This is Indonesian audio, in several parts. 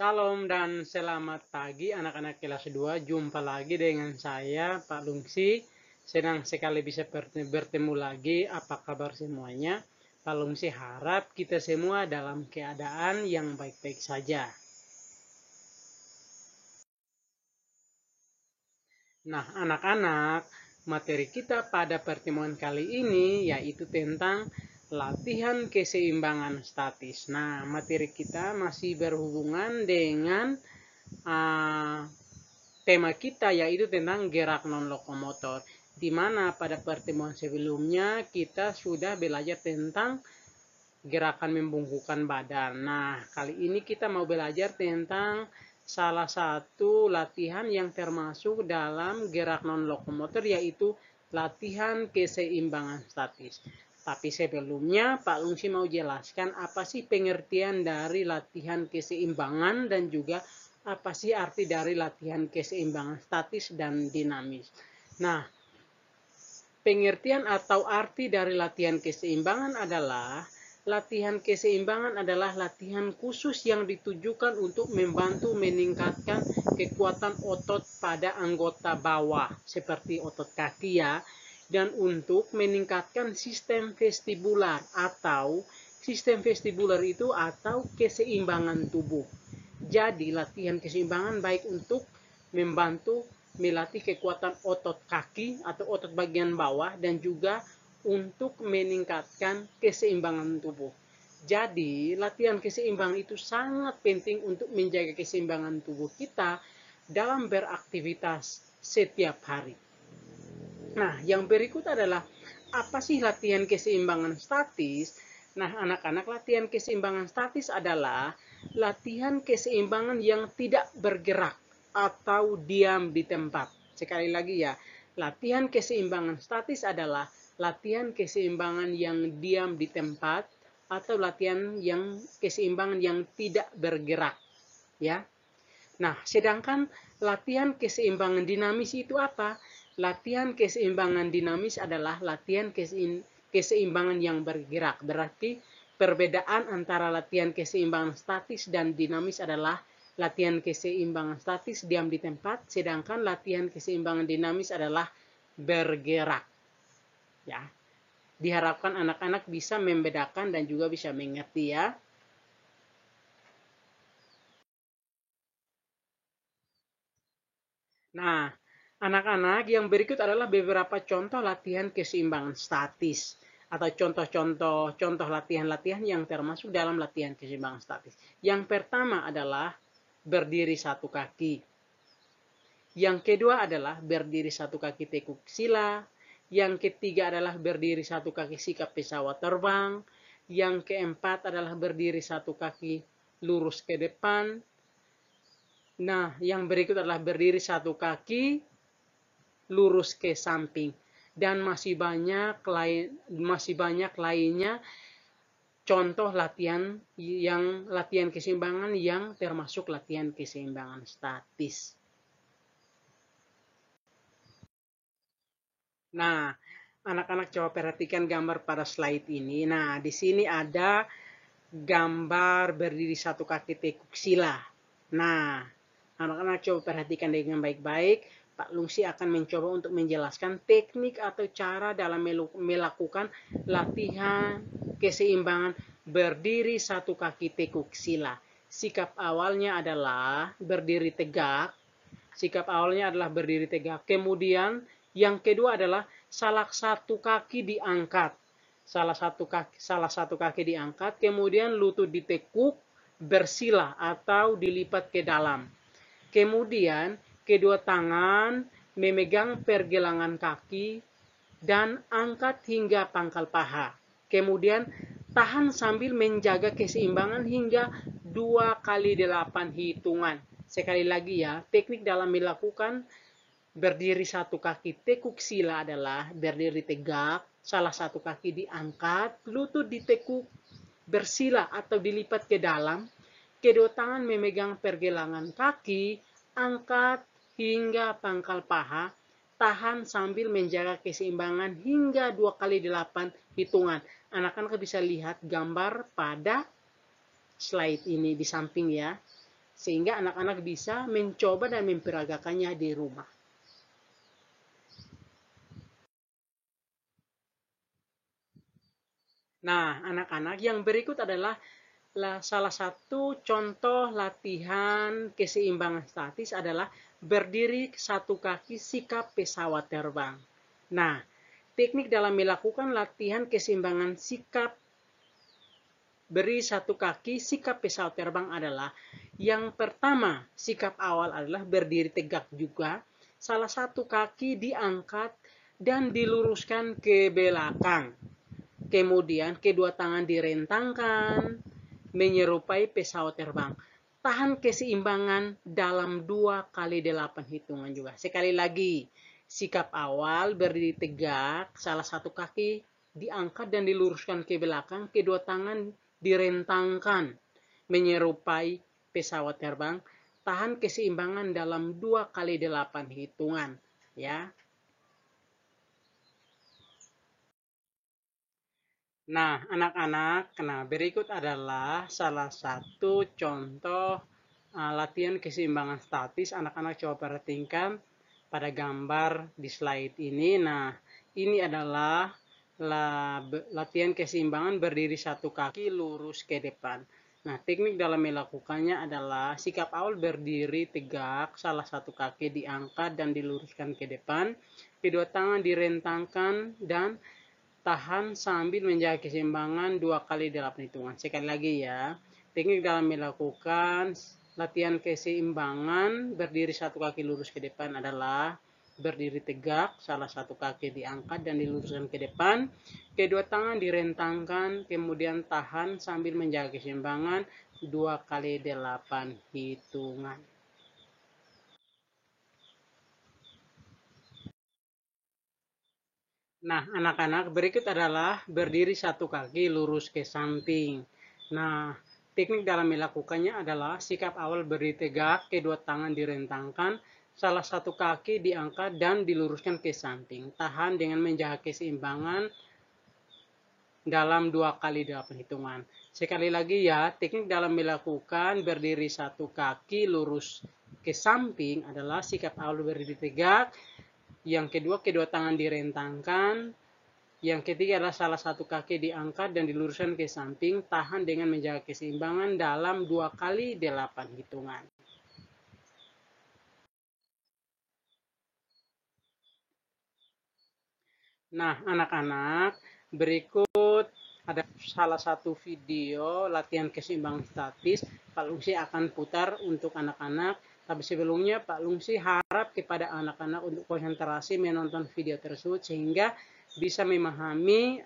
Salam dan selamat pagi anak-anak kelas 2. Jumpa lagi dengan saya Pak Lungsi. Senang sekali bisa bertemu lagi. Apa kabar semuanya? Pak Lungsi harap kita semua dalam keadaan yang baik-baik saja. Nah, anak-anak, materi kita pada pertemuan kali ini yaitu tentang latihan keseimbangan statis. Nah, materi kita masih berhubungan dengan tema kita yaitu tentang gerak non-lokomotor, di mana pada pertemuan sebelumnya kita sudah belajar tentang gerakan membungkukkan badan. Nah, kali ini kita mau belajar tentang salah satu latihan yang termasuk dalam gerak non-lokomotor yaitu latihan keseimbangan statis. Tapi sebelumnya Pak Lungsi mau jelaskan apa sih pengertian dari latihan keseimbangan dan juga apa sih arti dari latihan keseimbangan statis dan dinamis. Nah, pengertian atau arti dari latihan keseimbangan adalah latihan keseimbangan adalah latihan khusus yang ditujukan untuk membantu meningkatkan kekuatan otot pada anggota bawah seperti otot kaki ya, dan untuk meningkatkan sistem vestibular itu atau keseimbangan tubuh. Jadi latihan keseimbangan baik untuk membantu melatih kekuatan otot kaki atau otot bagian bawah dan juga untuk meningkatkan keseimbangan tubuh. Jadi latihan keseimbangan itu sangat penting untuk menjaga keseimbangan tubuh kita dalam beraktivitas setiap hari. Nah, yang berikut adalah apa sih latihan keseimbangan statis? Nah, anak-anak, latihan keseimbangan statis adalah latihan keseimbangan yang tidak bergerak atau diam di tempat. Sekali lagi ya, latihan keseimbangan statis adalah latihan keseimbangan yang diam di tempat atau latihan yang keseimbangan yang tidak bergerak, ya. Nah, sedangkan latihan keseimbangan dinamis itu apa? Latihan keseimbangan dinamis adalah latihan keseimbangan yang bergerak. Berarti perbedaan antara latihan keseimbangan statis dan dinamis adalah latihan keseimbangan statis diam di tempat, sedangkan latihan keseimbangan dinamis adalah bergerak. Ya. Diharapkan anak-anak bisa membedakan dan juga bisa mengerti ya. Nah, anak-anak, yang berikut adalah beberapa contoh latihan keseimbangan statis atau contoh latihan-latihan yang termasuk dalam latihan keseimbangan statis. Yang pertama adalah berdiri satu kaki. Yang kedua adalah berdiri satu kaki tekuk sila. Yang ketiga adalah berdiri satu kaki sikap pesawat terbang. Yang keempat adalah berdiri satu kaki lurus ke depan. Nah, yang berikut adalah berdiri satu kaki lurus ke samping, dan masih banyak lainnya contoh latihan keseimbangan yang termasuk latihan keseimbangan statis. Nah, anak-anak coba perhatikan gambar pada slide ini. Nah, di sini ada gambar berdiri satu kaki tekuk sila. Nah, anak-anak coba perhatikan dengan baik-baik. Pak Lungsi akan mencoba untuk menjelaskan teknik atau cara dalam melakukan latihan keseimbangan berdiri satu kaki tekuk sila. Sikap awalnya adalah berdiri tegak. Kemudian yang kedua adalah salah satu kaki diangkat. Salah satu kaki diangkat, kemudian lutut ditekuk, bersila atau dilipat ke dalam. Kemudian kedua tangan memegang pergelangan kaki dan angkat hingga pangkal paha. Kemudian tahan sambil menjaga keseimbangan hingga 2x8 hitungan. Sekali lagi ya, teknik dalam melakukan berdiri satu kaki tekuk sila adalah berdiri tegak, salah satu kaki diangkat, lutut ditekuk, bersila atau dilipat ke dalam, kedua tangan memegang pergelangan kaki, angkat hingga pangkal paha, tahan sambil menjaga keseimbangan hingga 2x8 hitungan. Anak-anak bisa lihat gambar pada slide ini di samping ya. sehingga anak-anak bisa mencoba dan memperagakannya di rumah. Nah, anak-anak, yang berikut adalah salah satu contoh latihan keseimbangan statis adalah berdiri satu kaki sikap pesawat terbang. Nah, teknik dalam melakukan latihan keseimbangan sikap beri satu kaki sikap pesawat terbang adalah yang pertama, sikap awal adalah berdiri tegak juga, salah satu kaki diangkat dan diluruskan ke belakang. Kemudian kedua tangan direntangkan, menyerupai pesawat terbang. Tahan keseimbangan dalam 2 kali 8 hitungan juga. Sekali lagi, sikap awal berdiri tegak, salah satu kaki diangkat dan diluruskan ke belakang, kedua tangan direntangkan, menyerupai pesawat terbang. Tahan keseimbangan dalam 2 kali 8 hitungan. Ya. Nah, anak-anak, berikut adalah salah satu contoh latihan keseimbangan statis. Anak-anak coba perhatikan pada gambar di slide ini. Nah, ini adalah latihan keseimbangan berdiri satu kaki lurus ke depan. Nah, teknik dalam melakukannya adalah sikap awal berdiri tegak, salah satu kaki diangkat dan diluruskan ke depan, kedua tangan direntangkan dan tahan sambil menjaga keseimbangan 2 kali 8 hitungan. Sekali lagi ya, teknik dalam melakukan latihan keseimbangan berdiri satu kaki lurus ke depan adalah berdiri tegak, salah satu kaki diangkat dan diluruskan ke depan, kedua tangan direntangkan, kemudian tahan sambil menjaga keseimbangan 2 kali 8 hitungan. Nah, anak-anak, berikut adalah berdiri satu kaki lurus ke samping. Nah, teknik dalam melakukannya adalah sikap awal berdiri tegak, kedua tangan direntangkan, salah satu kaki diangkat dan diluruskan ke samping. Tahan dengan menjaga keseimbangan dalam 2 kali 8 hitungan. Sekali lagi ya, teknik dalam melakukan berdiri satu kaki lurus ke samping adalah sikap awal berdiri tegak, yang kedua, kedua tangan direntangkan. Yang ketiga adalah salah satu kaki diangkat dan diluruskan ke samping. Tahan dengan menjaga keseimbangan dalam 2 kali 8 hitungan. Nah, anak-anak, berikut ada salah satu video latihan keseimbangan statis. Pak Lungsi akan putar untuk anak-anak. Tapi sebelumnya Pak Lungsi harap kepada anak-anak untuk konsentrasi menonton video tersebut sehingga bisa memahami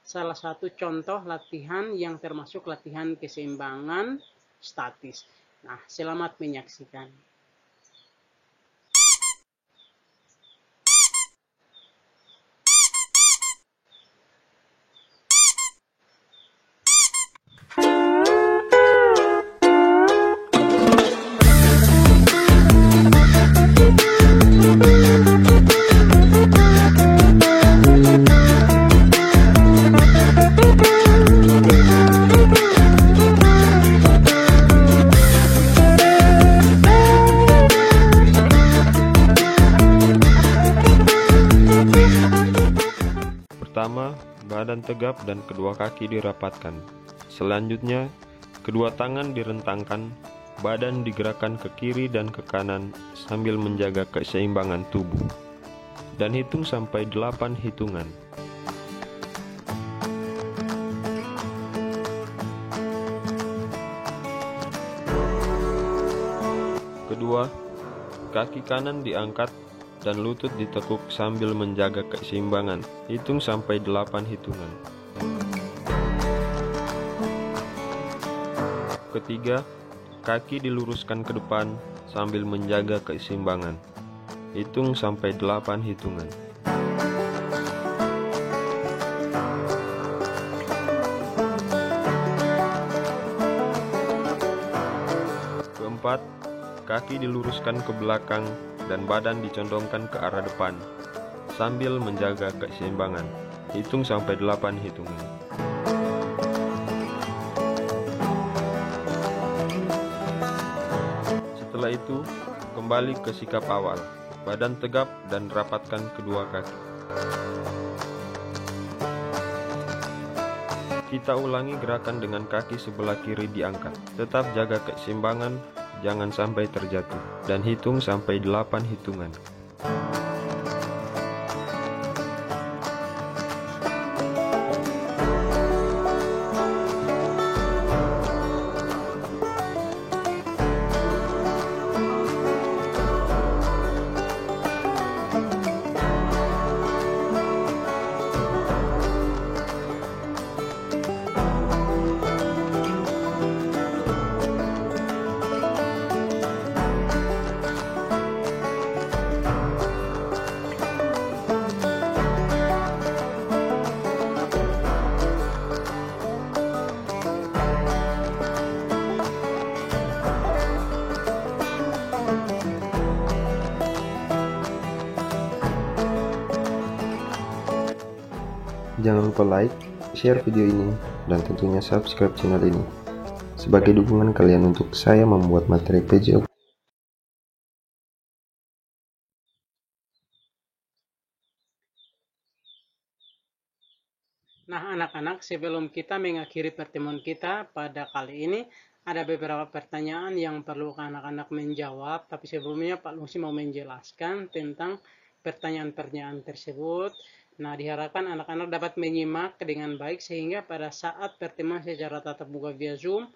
salah satu contoh latihan yang termasuk latihan keseimbangan statis. Nah, selamat menyaksikan. Pertama, badan tegap dan kedua kaki dirapatkan. Selanjutnya, kedua tangan direntangkan, badan digerakkan ke kiri dan ke kanan sambil menjaga keseimbangan tubuh. Dan hitung sampai 8 hitungan. Kedua, kaki kanan diangkat dan lutut ditekuk sambil menjaga keseimbangan. Hitung sampai 8 hitungan. Ketiga, kaki diluruskan ke depan sambil menjaga keseimbangan. Hitung sampai 8 hitungan. Keempat, kaki diluruskan ke belakang dan badan dicondongkan ke arah depan sambil menjaga keseimbangan. Hitung sampai 8 hitungan. Setelah itu, kembali ke sikap awal. Badan tegap dan rapatkan kedua kaki. Kita ulangi gerakan dengan kaki sebelah kiri diangkat. Tetap jaga keseimbangan, jangan sampai terjatuh. Dan hitung sampai 8 hitungan. Jangan lupa like, share video ini, dan tentunya subscribe channel ini sebagai dukungan kalian untuk saya membuat materi PJOK. Nah, anak-anak, sebelum kita mengakhiri pertemuan kita pada kali ini, ada beberapa pertanyaan yang perlu anak-anak menjawab. Tapi sebelumnya Pak Lungsi mau menjelaskan tentang pertanyaan-pertanyaan tersebut. Nah, diharapkan anak-anak dapat menyimak dengan baik sehingga pada saat pertemuan secara tatap muka via Zoom,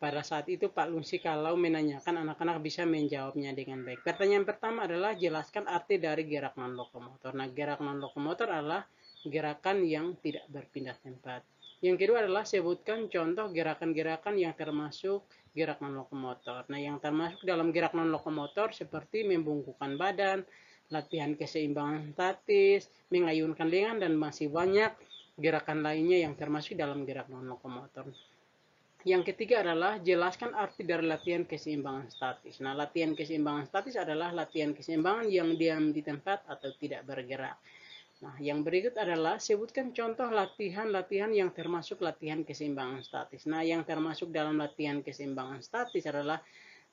pada saat itu Pak Lungsi kalau menanyakan anak-anak bisa menjawabnya dengan baik. Pertanyaan pertama adalah jelaskan arti dari gerak non-lokomotor. Nah, gerak non-lokomotor adalah gerakan yang tidak berpindah tempat. Yang kedua adalah sebutkan contoh gerakan-gerakan yang termasuk gerak non-lokomotor. Nah, yang termasuk dalam gerak non-lokomotor seperti membungkukkan badan, latihan keseimbangan statis, mengayunkan lengan, dan masih banyak gerakan lainnya yang termasuk dalam gerak non-lokomotor. Yang ketiga adalah jelaskan arti dari latihan keseimbangan statis. Nah, latihan keseimbangan statis adalah latihan keseimbangan yang diam di tempat atau tidak bergerak. Nah, yang berikut adalah sebutkan contoh latihan-latihan yang termasuk latihan keseimbangan statis. Nah, yang termasuk dalam latihan keseimbangan statis adalah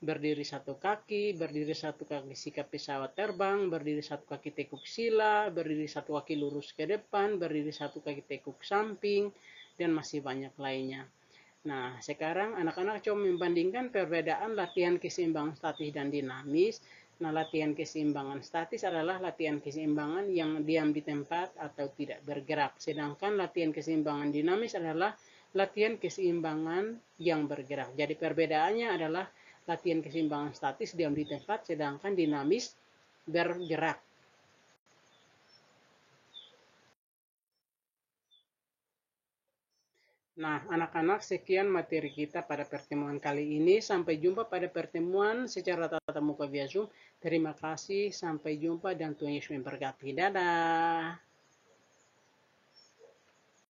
berdiri satu kaki, berdiri satu kaki sikap pesawat terbang, berdiri satu kaki tekuk sila, berdiri satu kaki lurus ke depan, berdiri satu kaki tekuk samping, dan masih banyak lainnya. Nah, sekarang anak-anak coba membandingkan perbedaan latihan keseimbangan statis dan dinamis. Nah, latihan keseimbangan statis adalah latihan keseimbangan yang diam di tempat atau tidak bergerak. Sedangkan latihan keseimbangan dinamis adalah latihan keseimbangan yang bergerak. Jadi perbedaannya adalah latihan keseimbangan statis diam di tempat, sedangkan dinamis bergerak. Nah, anak-anak, sekian materi kita pada pertemuan kali ini. Sampai jumpa pada pertemuan secara tatap muka via Zoom. Terima kasih, sampai jumpa, dan Tuhan Yesus memberkati. Dadah.